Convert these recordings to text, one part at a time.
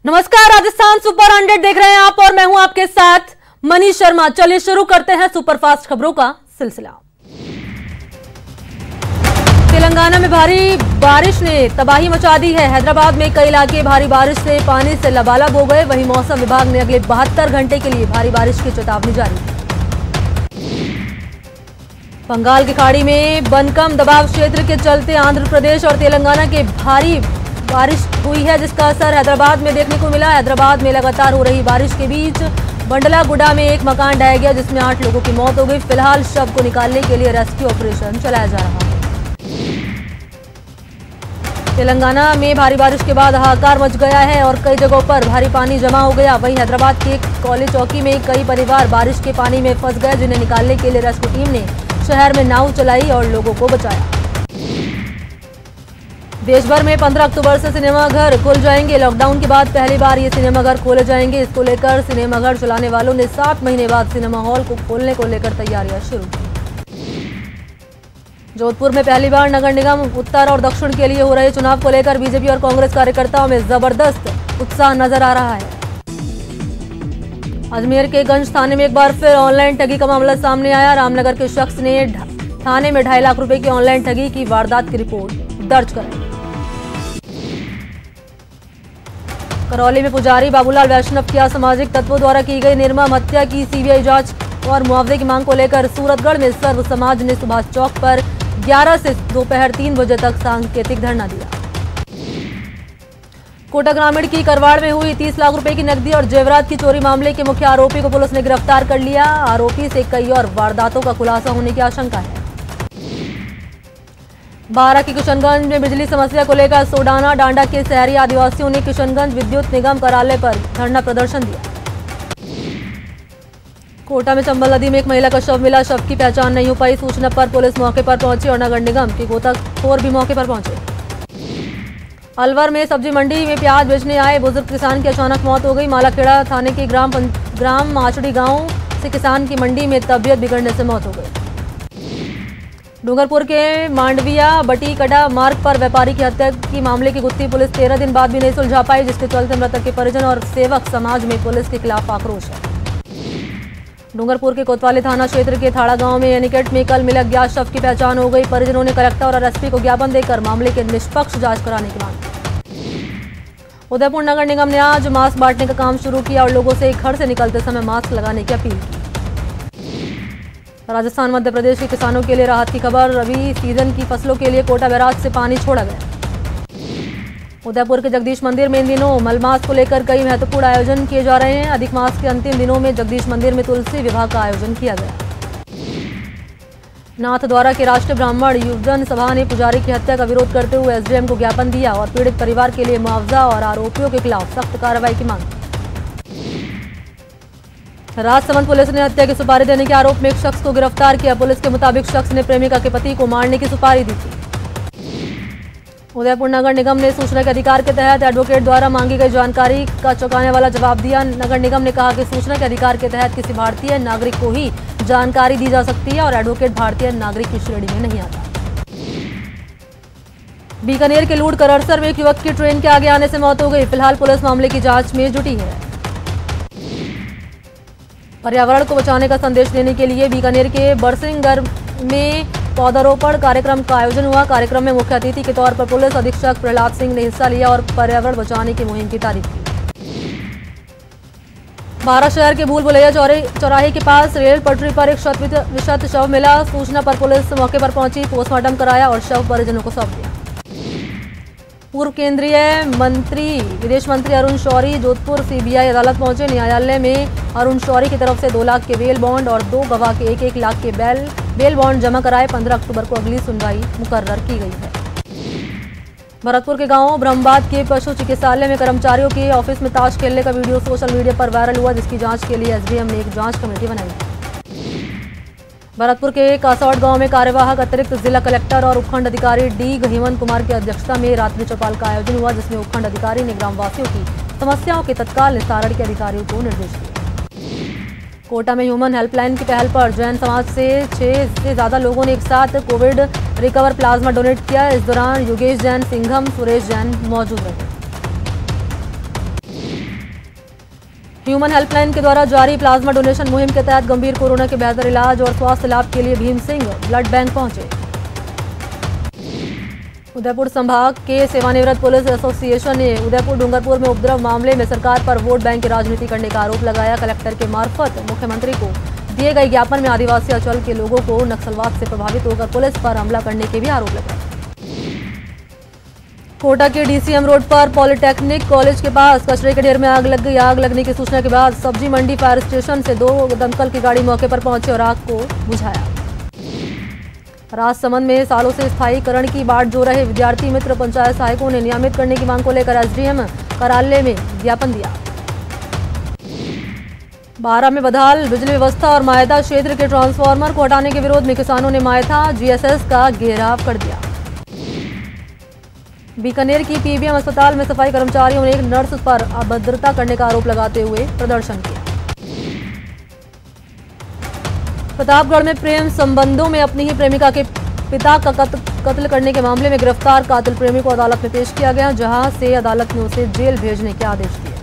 नमस्कार, राजस्थान सुपर 100 देख रहे हैं आप और मैं हूं आपके साथ मनीष शर्मा। चलिए शुरू करते हैं सुपरफास्ट खबरों का सिलसिला। तेलंगाना में भारी बारिश ने तबाही मचा दी है। हैदराबाद में कई इलाके भारी बारिश से पानी से लबालब हो गए। वहीं मौसम विभाग ने अगले 72 घंटे के लिए भारी बारिश की चेतावनी जारी की। बंगाल की खाड़ी में बन कम दबाव क्षेत्र के चलते आंध्र प्रदेश और तेलंगाना के भारी बारिश हुई है, जिसका असर हैदराबाद में देखने को मिला। हैदराबाद में लगातार हो रही बारिश के बीच बंडलागुडा में एक मकान ढह गया, जिसमें 8 लोगों की मौत हो गई। फिलहाल शव को निकालने के लिए रेस्क्यू ऑपरेशन चलाया जा रहा है। तेलंगाना में भारी बारिश के बाद हाहाकार मच गया है और कई जगहों पर भारी पानी जमा हो गया। वहीं हैदराबाद के कॉलेज चौकी में कई परिवार बारिश के पानी में फंस गए, जिन्हें निकालने के लिए रेस्क्यू टीम ने शहर में नाव चलाई और लोगों को बचाया। देश भर में 15 अक्टूबर से सिनेमाघर खुल जाएंगे। लॉकडाउन के बाद पहली बार ये सिनेमाघर खोले जाएंगे। इसको लेकर सिनेमाघर चलाने वालों ने 7 महीने बाद सिनेमा हॉल को खोलने को लेकर तैयारियां शुरू की। जोधपुर में पहली बार नगर निगम उत्तर और दक्षिण के लिए हो रहे चुनाव को लेकर बीजेपी और कांग्रेस कार्यकर्ताओं में जबरदस्त उत्साह नजर आ रहा है। अजमेर के गंज थाने में एक बार फिर ऑनलाइन ठगी का मामला सामने आया। रामनगर के शख्स ने थाने में 2.5 लाख रुपए की ऑनलाइन ठगी की वारदात की रिपोर्ट दर्ज कराई। करौली में पुजारी बाबूलाल वैष्णव की असामाजिक तत्वों द्वारा की गई निर्मम हत्या की सीबीआई जांच और मुआवजे की मांग को लेकर सूरतगढ़ में सर्व समाज ने सुभाष चौक पर 11 से दोपहर 3 बजे तक सांकेतिक धरना दिया। कोटा ग्रामीण की करवाड़ में हुई 30 लाख रुपए की नकदी और जेवरात की चोरी मामले के मुख्य आरोपी को पुलिस ने गिरफ्तार कर लिया। आरोपी से कई और वारदातों का खुलासा होने की आशंका है। बारां की किशनगंज में बिजली समस्या को लेकर सोडाना डांडा के शहरी आदिवासियों ने किशनगंज विद्युत निगम कार्यालय पर धरना प्रदर्शन दिया। कोटा में चंबल नदी में एक महिला का शव मिला। शव की पहचान नहीं हो पाई। सूचना पर पुलिस मौके पर पहुंची और नगर निगम के गोताखोर भी मौके पर पहुंचे। अलवर में सब्जी मंडी में प्याज बेचने आए बुजुर्ग किसान की अचानक मौत हो गई। मालाखेड़ा थाने के ग्राम माचड़ी गांव से किसान की मंडी में तबीयत बिगड़ने से मौत हो गई। डूंगरपुर के मांडविया बटीकड़ा मार्ग पर व्यापारी की हत्या की मामले की गुत्थी पुलिस 13 दिन बाद भी नहीं सुलझा पाई, जिसके चलते मृतक के परिजन और सेवक समाज में पुलिस के खिलाफ आक्रोश है। डूंगरपुर के कोतवाली थाना क्षेत्र के थाड़ा गांव में एनिकेट में कल मिला अज्ञात शव की पहचान हो गई। परिजनों ने कलेक्टर और एसपी को ज्ञापन देकर मामले की निष्पक्ष जांच कराने की मांग की। उदयपुर नगर निगम ने आज मास्क बांटने का काम शुरू किया और लोगों से घर से निकलते समय मास्क लगाने की अपील की। राजस्थान मध्य प्रदेश के किसानों के लिए राहत की खबर। रबी सीजन की फसलों के लिए कोटा बैराज से पानी छोड़ा गया। उदयपुर के जगदीश मंदिर में इन दिनों मलमास को लेकर कई महत्वपूर्ण आयोजन किए जा रहे हैं। अधिक मास के अंतिम दिनों में जगदीश मंदिर में तुलसी विवाह का आयोजन किया गया। नाथद्वारा के राष्ट्रीय ब्राह्मण युवजन सभा ने पुजारी की हत्या का विरोध करते हुए एसडीएम को ज्ञापन दिया और पीड़ित परिवार के लिए मुआवजा और आरोपियों के खिलाफ सख्त कार्रवाई की मांग की। राजसमंद पुलिस ने हत्या की सुपारी देने के आरोप में एक शख्स को गिरफ्तार किया। पुलिस के मुताबिक शख्स ने प्रेमिका के पति को मारने की सुपारी दी थी। उदयपुर नगर निगम ने सूचना के अधिकार के तहत एडवोकेट द्वारा मांगी गई जानकारी का चौंकाने वाला जवाब दिया। नगर निगम ने कहा कि सूचना के अधिकार के तहत किसी भारतीय नागरिक को ही जानकारी दी जा सकती है और एडवोकेट भारतीय नागरिक की श्रेणी में नहीं आता। बीकानेर के लूट कररसर में एक युवक की ट्रेन के आगे आने से मौत हो गई। फिलहाल पुलिस मामले की जांच में जुटी है। पर्यावरण को बचाने का संदेश देने के लिए बीकानेर के बरसिंहगढ़ में पौधारोपण कार्यक्रम का आयोजन हुआ। कार्यक्रम में मुख्य अतिथि के तौर पर पुलिस अधीक्षक प्रहलाद सिंह ने हिस्सा लिया और पर्यावरण बचाने की मुहिम की तारीफ की। बारां शहर के भूल भुलैया चौराहे के पास रेल पटरी पर एक शत शव मिला। सूचना पर पुलिस मौके पर पहुंची, पोस्टमार्टम कराया और शव परिजनों को सौंप दिया। पूर्व केंद्रीय मंत्री विदेश मंत्री अरुण शौरी जोधपुर सीबीआई अदालत पहुंचे। न्यायालय में अरुण शौरी की तरफ से 2 लाख के बेल बॉन्ड और 2 गवाह के 1-1 लाख के बेल बॉन्ड जमा कराए। 15 अक्टूबर को अगली सुनवाई मुकर्रर की गई है। भरतपुर के गांव ब्रह्मबाद के पशु चिकित्सालय में कर्मचारियों के ऑफिस में ताश खेलने का वीडियो सोशल मीडिया पर वायरल हुआ, जिसकी जांच के लिए एसडीएम ने एक जांच कमेटी बनाई है। भरतपुर के कासौड़ गांव में कार्यवाहक अतिरिक्त जिला कलेक्टर और उपखंड अधिकारी डी हेमंत कुमार की अध्यक्षता में रात्रि चौपाल का आयोजन हुआ, जिसमें उपखंड अधिकारी ने ग्रामवासियों की समस्याओं के तत्काल निस्तारण के अधिकारियों को निर्देश दिए। कोटा में ह्यूमन हेल्पलाइन की पहल पर जैन समाज से 6 से ज्यादा लोगों ने एक साथ कोविड रिकवर प्लाज्मा डोनेट किया। इस दौरान योगेश जैन, सिंघम, सुरेश जैन मौजूद रहे। ह्यूमन हेल्पलाइन के द्वारा जारी प्लाज्मा डोनेशन मुहिम के तहत गंभीर कोरोना के बेहतर इलाज और स्वास्थ्य लाभ के लिए भीम सिंह ब्लड बैंक पहुंचे। उदयपुर संभाग के सेवानिवृत्त पुलिस एसोसिएशन ने उदयपुर डूंगरपुर में उपद्रव मामले में सरकार पर वोट बैंक की राजनीति करने का आरोप लगाया। कलेक्टर के मार्फत मुख्यमंत्री को दिए गए ज्ञापन में आदिवासी अंचल के लोगों को नक्सलवाद से प्रभावित होकर पुलिस पर हमला करने के भी आरोप लगाए। कोटा के डीसीएम रोड पर पॉलिटेक्निक कॉलेज के पास कचरे के ढेर में आग लग गई। आग लगने की सूचना के बाद सब्जी मंडी फायर स्टेशन से 2 दमकल की गाड़ी मौके पर पहुंची और आग को बुझाया। राजसमंद में सालों से स्थायीकरण की बाट जो रहे विद्यार्थी मित्र पंचायत सहायकों ने नियमित करने की मांग को लेकर एसडीएम कार्यालय में ज्ञापन दिया। बारा में बदहाल बिजली व्यवस्था और मायथा क्षेत्र के ट्रांसफार्मर को हटाने के विरोध में किसानों ने मायथा जीएसएस का घेराव कर दिया। बीकानेर की पीबीएम अस्पताल में सफाई कर्मचारियों ने एक नर्स पर अभद्रता करने का आरोप लगाते हुए प्रदर्शन किया। प्रतापगढ़ में प्रेम संबंधों में अपनी ही प्रेमिका के पिता का कत्ल करने के मामले में गिरफ्तार कातिल प्रेमी को अदालत में पेश किया गया, जहां से अदालत ने उसे जेल भेजने के आदेश दिए।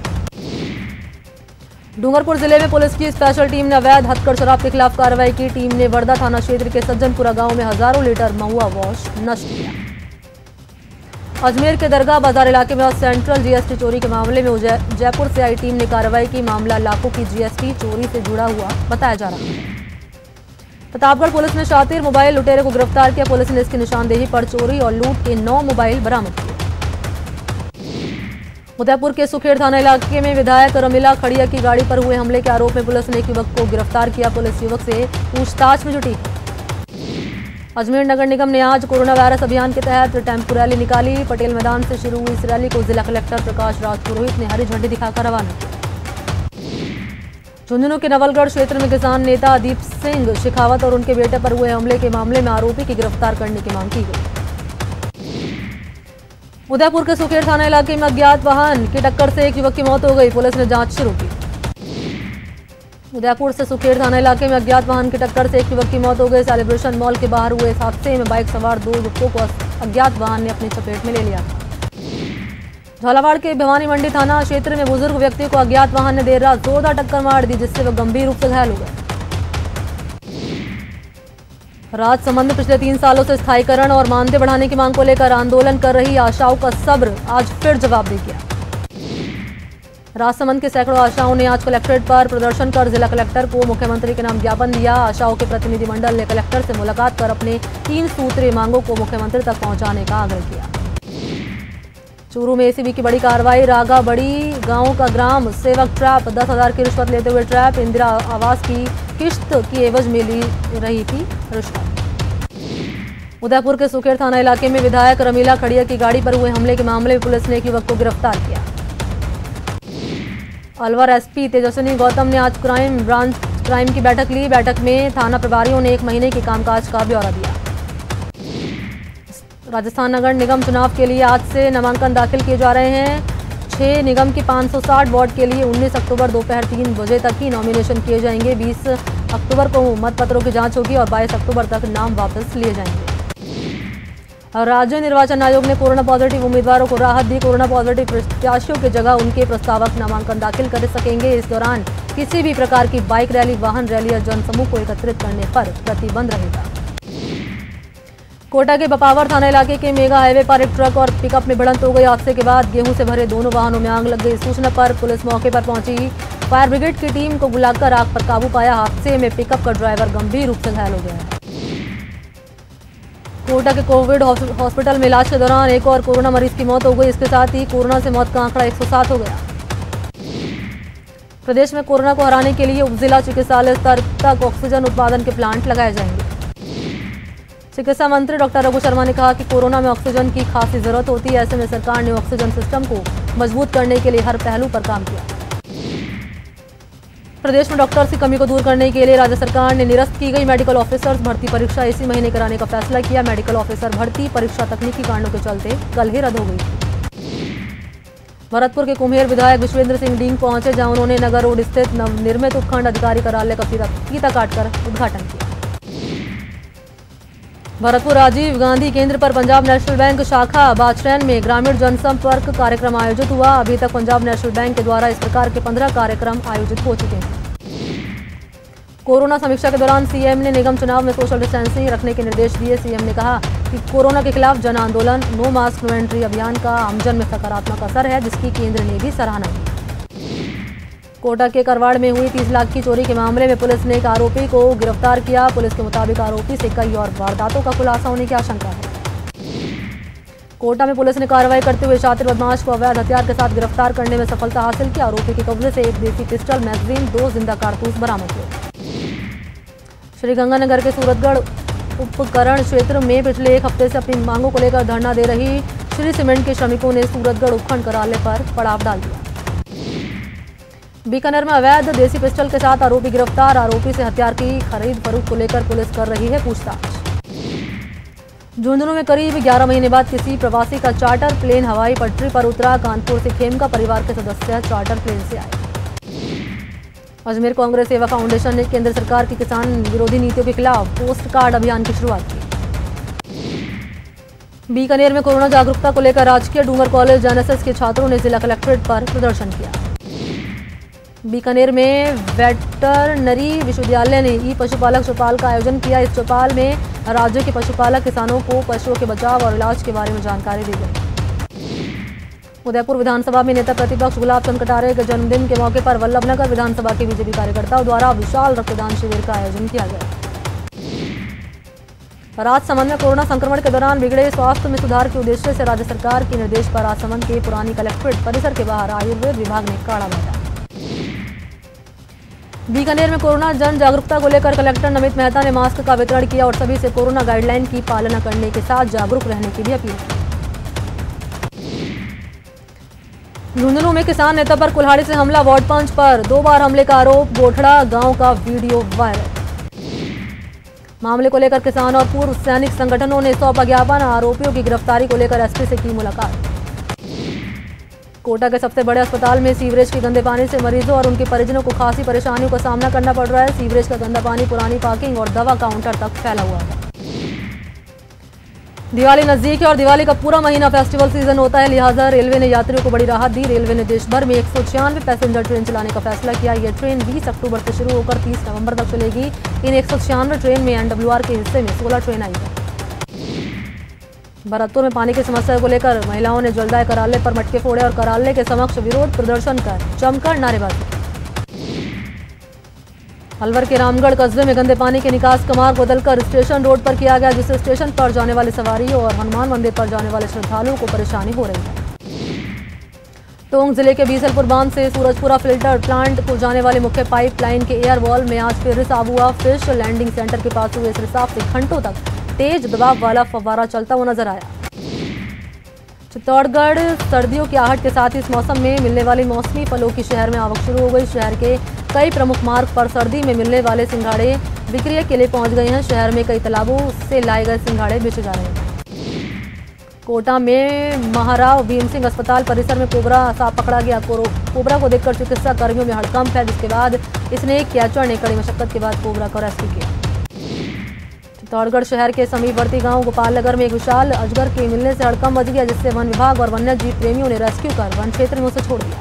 डूंगरपुर जिले में पुलिस की स्पेशल टीम ने अवैध हथकढ़ शराब के खिलाफ कार्रवाई की। टीम ने वर्धा थाना क्षेत्र के सज्जनपुरा गांव में हजारों लीटर महुआ वॉश नष्ट किया। अजमेर के दरगाह बाजार इलाके में सेंट्रल जीएसटी चोरी के मामले में जयपुर से आई टीम ने कार्रवाई की। मामला लाखों की जीएसटी चोरी से जुड़ा हुआ बताया जा रहा है। प्रतापगढ़ पुलिस ने शातिर मोबाइल लुटेरे को गिरफ्तार किया। पुलिस ने इसकी निशानदेही पर चोरी और लूट के 9 मोबाइल बरामद किए। उदयपुर के सुखेड़ थाना इलाके में विधायक रमीला खड़िया की गाड़ी पर हुए हमले के आरोप में पुलिस ने एक युवक को गिरफ्तार किया। पुलिस युवक से पूछताछ में जुटी। अजमेर नगर निगम ने आज कोरोना वायरस अभियान के तहत टेम्पो रैली निकाली। पटेल मैदान से शुरू हुई इस रैली को जिला कलेक्टर प्रकाश राज पुरोहित ने हरी झंडी दिखाकर रवाना किया। झुंझुनू के नवलगढ़ क्षेत्र में किसान नेता दीप सिंह शेखावत और उनके बेटे पर हुए हमले के मामले में आरोपी की गिरफ्तार करने की मांग की गई। उदयपुर के सुखेड़ थाना इलाके में अज्ञात वाहन की टक्कर से एक युवक की मौत हो गई। पुलिस ने जांच शुरू की। उदयपुर से सुखेड़ थाना इलाके में अज्ञात वाहन की टक्कर से एक युवक की मौत हो गई। सेलिब्रेशन मॉल के बाहर हुए इस हादसे में बाइक सवार 2 युवकों को अज्ञात वाहन ने अपनी चपेट में ले लिया। झालावाड़ के भिवानी मंडी थाना क्षेत्र में बुजुर्ग व्यक्ति को अज्ञात वाहन ने देर रात जोरदार टक्कर मार दी, जिससे वह गंभीर रूप से घायल हो गए। राजसमंद में पिछले 3 सालों से स्थायीकरण और मानदेय बढ़ाने की मांग को लेकर आंदोलन कर रही आशाओं का सब्र आज फिर जवाब दे गया। राजसमंद के सैकड़ों आशाओं ने आज कलेक्ट्रेट पर प्रदर्शन कर जिला कलेक्टर को मुख्यमंत्री के नाम ज्ञापन दिया। आशाओं के प्रतिनिधिमंडल ने कलेक्टर से मुलाकात कर अपने 3 सूत्रीय मांगों को मुख्यमंत्री तक पहुंचाने का आग्रह किया। चूरू में एसीबी की बड़ी कार्रवाई। रागा बड़ी गांव का ग्राम सेवक ट्रैप 10,000 की रिश्वत लेते हुए ट्रैप। इंदिरा आवास की किश्त की एवज में ली रही थी रिश्वत। उदयपुर के सुखेड़ थाना इलाके में विधायक रमीला खड़िया की गाड़ी पर हुए हमले के मामले में पुलिस ने एक युवक को गिरफ्तार किया। अलवर एसपी तेजस्विनी गौतम ने आज क्राइम की बैठक ली। बैठक में थाना प्रभारियों ने 1 महीने के कामकाज का ब्यौरा दिया। राजस्थान नगर निगम चुनाव के लिए आज से नामांकन दाखिल किए जा रहे हैं। 6 निगम की 560 वार्ड के लिए 19 अक्टूबर दोपहर 3 बजे तक ही नॉमिनेशन किए जाएंगे। 20 अक्टूबर को मतपत्रों की जांच होगी और 22 अक्टूबर तक नाम वापस लिए जाएंगे। राज्य निर्वाचन आयोग ने कोरोना पॉजिटिव उम्मीदवारों को राहत दी। कोरोना पॉजिटिव प्रत्याशियों की जगह उनके प्रस्तावक नामांकन दाखिल कर सकेंगे। इस दौरान किसी भी प्रकार की बाइक रैली, वाहन रैली या जनसमूह को एकत्रित करने पर प्रतिबंध रहेगा। कोटा के बपावर थाना इलाके के मेगा हाईवे पर एक ट्रक और पिकअप में भिड़ंत हो गई। हादसे के बाद गेहूं से भरे दोनों वाहनों में आग लग गई। सूचना पर पुलिस मौके पर पहुंची। फायर ब्रिगेड की टीम को बुलाकर आग पर काबू पाया। हादसे में पिकअप का ड्राइवर गंभीर रूप से घायल हो गया है। कोटा के कोविड हॉस्पिटल में इलाज के दौरान एक और कोरोना मरीज की मौत हो गई। इसके साथ ही कोरोना से मौत का आंकड़ा 107 हो गया। प्रदेश में कोरोना को हराने के लिए उपजिला चिकित्सालय स्तर तक ऑक्सीजन उत्पादन के प्लांट लगाए जाएंगे। चिकित्सा मंत्री डॉक्टर रघु शर्मा ने कहा कि कोरोना में ऑक्सीजन की खासी जरूरत होती है। ऐसे में सरकार ने ऑक्सीजन सिस्टम को मजबूत करने के लिए हर पहलू पर काम किया। प्रदेश में डॉक्टर्स की कमी को दूर करने के लिए राज्य सरकार ने निरस्त की गई मेडिकल ऑफिसर्स भर्ती परीक्षा इसी महीने कराने का फैसला किया। मेडिकल ऑफिसर भर्ती परीक्षा तकनीकी कारणों के चलते कल ही रद्द हो गई थी। भरतपुर के कुम्हेर विधायक विश्वेंद्र सिंह डींग पहुंचे, जहां उन्होंने नगर रोड स्थित नवनिर्मित उपखंड अधिकारी कार्यालय का फीता काटकर उद्घाटन किया। भरतपुर राजीव गांधी केंद्र पर पंजाब नेशनल बैंक शाखा बाचरैन में ग्रामीण जनसंपर्क कार्यक्रम आयोजित हुआ। अभी तक पंजाब नेशनल बैंक के द्वारा इस प्रकार के 15 कार्यक्रम आयोजित हो चुके हैं। कोरोना समीक्षा के दौरान सीएम ने निगम चुनाव में सोशल डिस्टेंसिंग रखने के निर्देश दिए। सीएम ने कहा कि कोरोना के खिलाफ जन आंदोलन नो मास्क नो एंट्री अभियान का आमजन में सकारात्मक असर है, जिसकी केंद्र ने भी सराहना की। कोटा के करवाड़ में हुई 30 लाख की चोरी के मामले में पुलिस ने एक आरोपी को गिरफ्तार किया। पुलिस के मुताबिक आरोपी से कई और वारदातों का खुलासा होने की आशंका है। कोटा में पुलिस ने कार्रवाई करते हुए शातिर बदमाश को अवैध हथियार के साथ गिरफ्तार करने में सफलता हासिल की। आरोपी के कब्जे से एक देसी पिस्टल, मैगजीन, 2 जिंदा कारतूस बरामद हुए। श्रीगंगानगर के सूरतगढ़ उपकरण क्षेत्र में पिछले एक हफ्ते से अपनी मांगों को लेकर धरना दे रही श्री सीमेंट के श्रमिकों ने सूरतगढ़ उपखंड कार्यालय पर पड़ाव डाल दिया। बीकानेर में अवैध देसी पिस्टल के साथ आरोपी गिरफ्तार। आरोपी से हथियार की खरीद फरोख्त को लेकर पुलिस कर रही है पूछताछ। झुंझुनू में करीब 11 महीने बाद किसी प्रवासी का चार्टर प्लेन हवाई पटरी पर उतरा। कानपुर से खेमका परिवार के सदस्य चार्टर प्लेन से आए। अजमेर कांग्रेस सेवा फाउंडेशन ने केंद्र सरकार की किसान विरोधी नीतियों के खिलाफ पोस्ट कार्ड अभियान की शुरुआत की। बीकानेर में कोरोना जागरूकता को लेकर राजकीय डूंगर कॉलेज एनएसएस के छात्रों ने जिला कलेक्ट्रेट पर प्रदर्शन किया। बीकानेर में वेटरनरी विश्वविद्यालय ने ई पशुपालक चौपाल का आयोजन किया। इस चौपाल में राज्य के पशुपालक किसानों को पशुओं के बचाव और इलाज के बारे में जानकारी दी गई। उदयपुर विधानसभा में नेता प्रतिपक्ष गुलाब चंद कटारिया के जन्मदिन के मौके पर वल्लभनगर विधानसभा के बीजेपी कार्यकर्ताओं द्वारा विशाल रक्तदान शिविर का आयोजन किया गया। राजसमंद में कोरोना संक्रमण के दौरान बिगड़े स्वास्थ्य में सुधार के उद्देश्य से राज्य सरकार के निर्देश पर राजसमंद के पुरानी कलेक्ट्रेट परिसर के बाहर आयुर्वेद विभाग ने काढ़ा बांटा। बीकानेर में कोरोना जन जागरूकता को लेकर कलेक्टर नमित मेहता ने मास्क का वितरण किया और सभी से कोरोना गाइडलाइन की पालना करने के साथ जागरूक रहने की भी अपील की। झुंझुनू में किसान नेता पर कुल्हाड़ी से हमला, वार्ड पंच पर 2 बार हमले का आरोप, गोठड़ा गांव का वीडियो वायरल। मामले को लेकर किसान और पूर्व सैनिक संगठनों ने सौंपा ज्ञापन। आरोपियों की गिरफ्तारी को लेकर एसपी से की मुलाकात। कोटा के सबसे बड़े अस्पताल में सीवरेज के गंदे पानी से मरीजों और उनके परिजनों को खासी परेशानियों का सामना करना पड़ रहा है। सीवरेज का गंदा पानी पुरानी पार्किंग और दवा काउंटर तक फैला हुआ है। दिवाली नजदीक है और दिवाली का पूरा महीना फेस्टिवल सीजन होता है, लिहाजा रेलवे ने यात्रियों को बड़ी राहत दी। रेलवे ने देश भर में 196 पैसेंजर ट्रेन चलाने का फैसला किया। यह ट्रेन 20 अक्टूबर से शुरू होकर 30 नवंबर तक चलेगी। इन 196 ट्रेन में एनडब्ल्यूआर के हिस्से में 16 ट्रेन आई है। भरतपुर में पानी की समस्या को लेकर महिलाओं ने जलदाय कार्यालय पर मटके फोड़े और कार्यालय के समक्ष विरोध प्रदर्शन कर जमकर नारेबाजी। अलवर के रामगढ़ कस्बे में गंदे पानी के निकास का मार्ग बदलकर स्टेशन रोड पर किया गया, जिससे स्टेशन पर जाने वाले सवारियों और हनुमान मंदिर पर जाने वाले श्रद्धालुओं को परेशानी हो रही है। टोंक जिले के बीसलपुर बांध से सूरजपुरा फिल्टर प्लांट को जाने वाले मुख्य पाइप लाइन के एयर वॉल में आज फिर रिसाव हुआ। फिश लैंडिंग सेंटर के पास हुए इस रिसाव से घंटों तक तेज दबाव वाला फव्वारा चलता हुआ नजर आया। चित्तौड़गढ़ सर्दियों की आहट के साथ ही इस मौसम में मिलने वाली मौसमी फलों की शहर में आवक शुरू हो गई। शहर के कई प्रमुख मार्ग पर सर्दी में मिलने वाले सिंघाड़े बिक्री के लिए पहुंच गए हैं। शहर में कई तालाबों से लाए गए सिंघाड़े बेचे जा रहे हैं। कोटा में महाराव भीम सिंह अस्पताल परिसर में कोबरा सांप पकड़ा गया। कोबरा को देखकर चिकित्सा कर्मियों में हड़कंप है, जिसके बाद इसने एक कैचर ने कड़ी मशक्कत के बाद कोबरा को रेस्क्यू किया। चित्तौड़गढ़ शहर के समीपवर्ती गांव गोपाल नगर में एक विशाल अजगर के मिलने से हड़कंप मच गया, जिससे वन विभाग और वन्य जीव प्रेमियों ने रेस्क्यू कर वन क्षेत्र में उसे छोड़ दिया।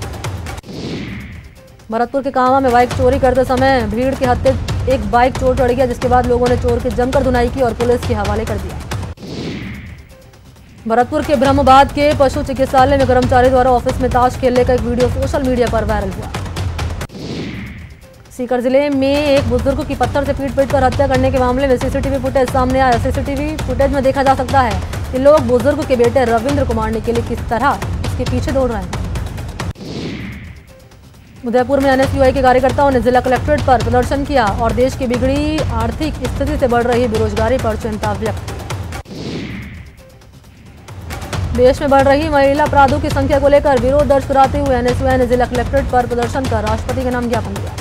भरतपुर के कांवा में बाइक चोरी करते समय भीड़ के हत्थे एक बाइक चोर चढ़ गया, जिसके बाद लोगों ने चोर की जमकर धुनाई की और पुलिस के हवाले कर दिया। भरतपुर के ब्रह्मबाद के पशु चिकित्सालय में कर्मचारी द्वारा ऑफिस में ताश खेलने का एक वीडियो सोशल मीडिया पर वायरल हुआ। सीकर जिले में एक बुजुर्ग की पत्थर से पीट कर हत्या करने के मामले में सीसीटीवी फुटेज सामने आया। सीसीटीवी फुटेज में देखा जा सकता है कि लोग बुजुर्ग के बेटे रविंद्र को मारने के लिए किस तरह उसके पीछे दौड़ रहे हैं। उदयपुर में एनएसयूआई के कार्यकर्ताओं ने जिला कलेक्ट्रेट पर प्रदर्शन किया और देश की बिगड़ी आर्थिक स्थिति से बढ़ रही बेरोजगारी पर चिंता व्यक्त की। देश में बढ़ रही महिला अपराधों की संख्या को लेकर विरोध दर्ज कराते हुए एनएसयूआई ने जिला कलेक्ट्रेट पर प्रदर्शन कर राष्ट्रपति के नाम ज्ञापन दिया।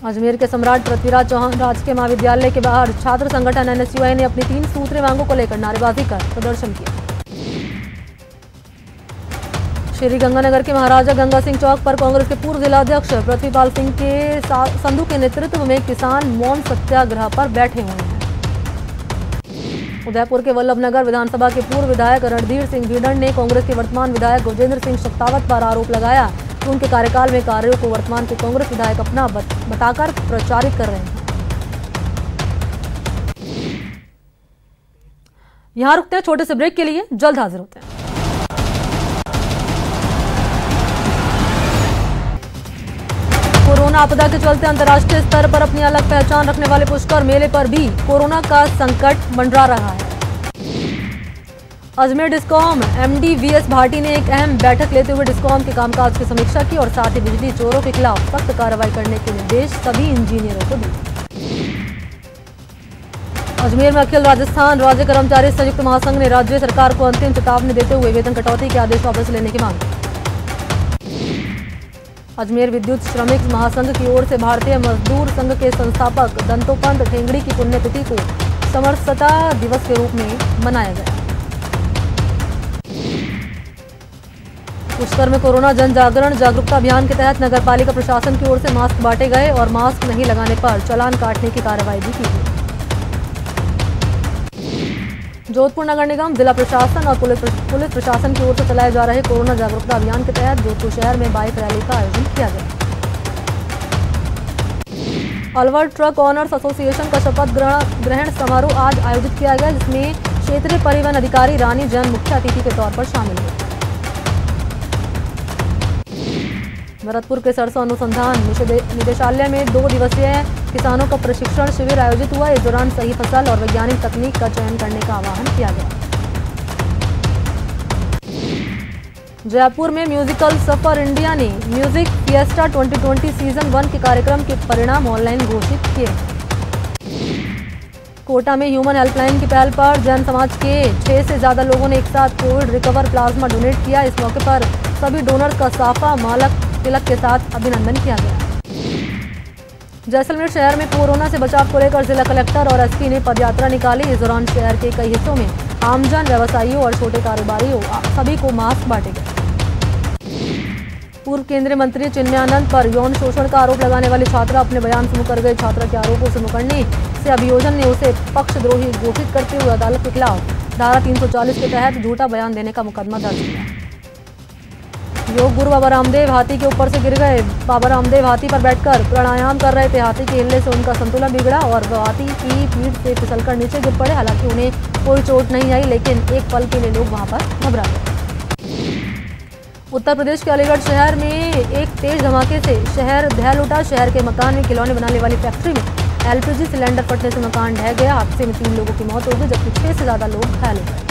अजमेर के सम्राट पृथ्वीराज चौहान राजकीय महाविद्यालय के बाहर छात्र संगठन एनएसयूआई ने अपनी 3 सूत्रीय मांगों को लेकर नारेबाजी कर प्रदर्शन किया। श्री गंगानगर के महाराजा गंगा सिंह चौक पर कांग्रेस के पूर्व जिलाध्यक्ष पृथ्वीपाल सिंह के संधू के नेतृत्व में किसान मौन सत्याग्रह पर बैठे हुए हैं। उदयपुर के वल्लभनगर विधानसभा के पूर्व विधायक रणधीर सिंह भीड़न ने कांग्रेस के वर्तमान विधायक गजेंद्र सिंह शेखावत पर आरोप लगाया कि उनके कार्यकाल में कार्यों को वर्तमान के कांग्रेस विधायक अपना बताकर प्रचारित कर रहे हैं। यहां रुकते हैं छोटे से ब्रेक के लिए, जल्द हाजिर होते हैं। कोरोना आपदा के चलते अंतर्राष्ट्रीय स्तर पर अपनी अलग पहचान रखने वाले पुष्कर मेले पर भी कोरोना का संकट मंडरा रहा है। Ajmer discom MD VS Bhati ने एक अहम बैठक लेते हुए डिस्कॉम के कामकाज की समीक्षा की और साथ ही बिजली चोरों के खिलाफ सख्त कार्रवाई करने के निर्देश सभी इंजीनियरों को दिए। अजमेर में अखिल राजस्थान राज्य कर्मचारी संयुक्त महासंघ ने राज्य सरकार को अंतिम चेतावनी देते हुए वेतन कटौती के आदेश वापस लेने की मांग की। अजमेर विद्युत श्रमिक महासंघ की ओर से भारतीय मजदूर संघ के संस्थापक दंतोपंत ठेंगड़ी की पुण्यतिथि को समरसता दिवस के रूप में मनाया गया। पुष्कर में कोरोना जन जागरण जागरूकता अभियान के तहत नगर पालिका प्रशासन की ओर से मास्क बांटे गए और मास्क नहीं लगाने पर चालान काटने की कार्रवाई भी की गई। जोधपुर नगर निगम, जिला प्रशासन और पुलिस प्रशासन की ओर से चलाए जा रहे कोरोना जागरूकता अभियान के तहत जोधपुर शहर में बाइक रैली का आयोजन किया गया। अलवर ट्रक ऑनर्स एसोसिएशन का शपथ ग्रहण समारोह आज आयोजित किया गया, जिसमें क्षेत्रीय परिवहन अधिकारी रानी जैन मुख्य अतिथि के तौर पर शामिल हुए। भरतपुर के सरसों अनुसंधान निदेशालय में 2 दिवसीय किसानों का प्रशिक्षण शिविर आयोजित हुआ। इस दौरान सही फसल और वैज्ञानिक तकनीक का चयन करने का आह्वान किया गया। जयपुर में म्यूजिकल सफर इंडिया ने म्यूजिक फिएस्टा 2020 सीजन 1 के कार्यक्रम के परिणाम ऑनलाइन घोषित किए। कोटा में ह्यूमन हेल्पलाइन की पहल पर जैन समाज के 6 से ज्यादा लोगों ने एक साथ कोविड रिकवर प्लाज्मा डोनेट किया। इस मौके पर सभी डोनर्स का साफा मालक तिलक के साथ अभिनंदन किया गया। जैसलमेर शहर में कोरोना से बचाव को लेकर जिला कलेक्टर और एसपी ने पदयात्रा निकाली। इस दौरान शहर के कई हिस्सों में आमजन, व्यवसायियों और छोटे कारोबारियों सभी को मास्क बांटे गए। पूर्व केंद्रीय मंत्री चिन्मयानंद पर यौन शोषण का आरोप लगाने वाली छात्रा अपने बयान से मुकर गई। छात्रा के आरोपों से मुकरने से अभियोजन ने उसे पक्षद्रोही घोषित करते हुए अदालत के खिलाफ धारा 340 के तहत झूठा बयान देने का मुकदमा दर्ज किया। योग गुरु बाबा रामदेव हाथी के ऊपर से गिर गए। बाबा रामदेव हाथी पर बैठकर प्राणायाम कर रहे थे। हाथी के हिलने से उनका संतुलन बिगड़ा और हाथी की पीठ से फिसलकर नीचे गिर पड़े। हालांकि उन्हें कोई चोट नहीं आई, लेकिन एक पल के लिए लोग वहां पर घबरा गए। उत्तर प्रदेश के अलीगढ़ शहर में एक तेज धमाके से शहर दहल उठा। शहर के मकान में खिलौने बनाने वाली फैक्ट्री में एलपीजी सिलेंडर फटने से मकान ढह गया। हादसे में 3 लोगों की मौत हो गई, जबकि 6 से ज्यादा लोग घायल हो गए।